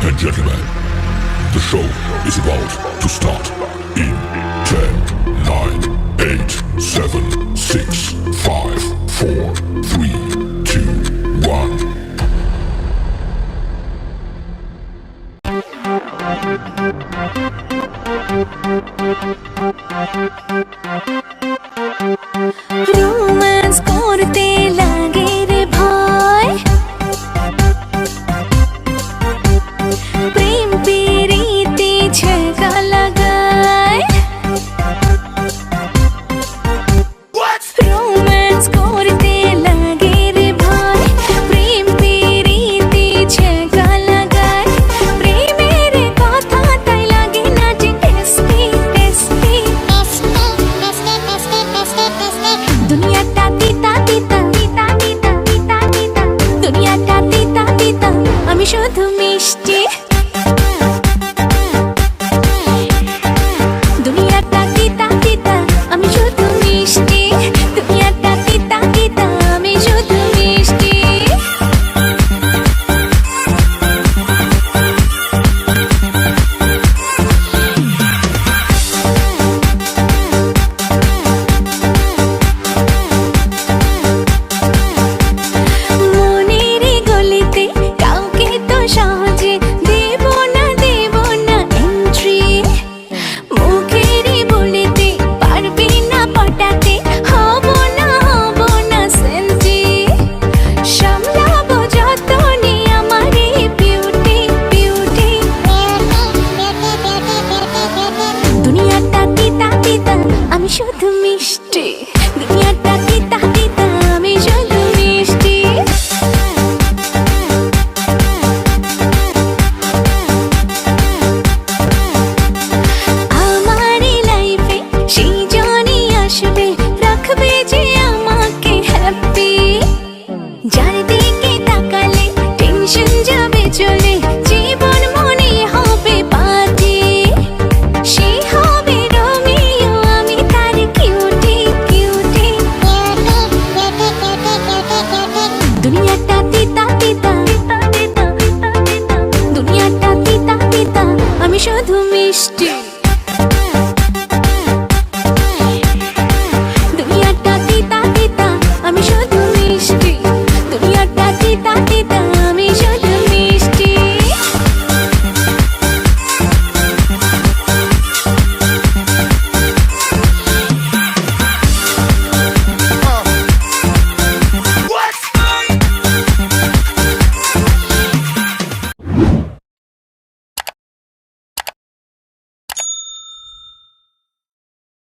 and gentlemen, the show is about to start in 10, 9, 8, 7, 6, 5, 4, 3, 2, 1. Romance করতে লাগে রে ভয়, প্রেম প্রীতি ছেঁকা লাগায়। রোম্যান্স করতে লাগে রে ভয়, প্রেম প্রীতি ছেঁকা লাগায়। প্রেমের কথা তাই লাগে না যে টেস্টি টেস্টি। দুনিয়াটা তিতা তিতা তিতা তিতা তিতা তিতা, দুনিয়াটা তিতা তিতা, আমি শুধু মিষ্টি।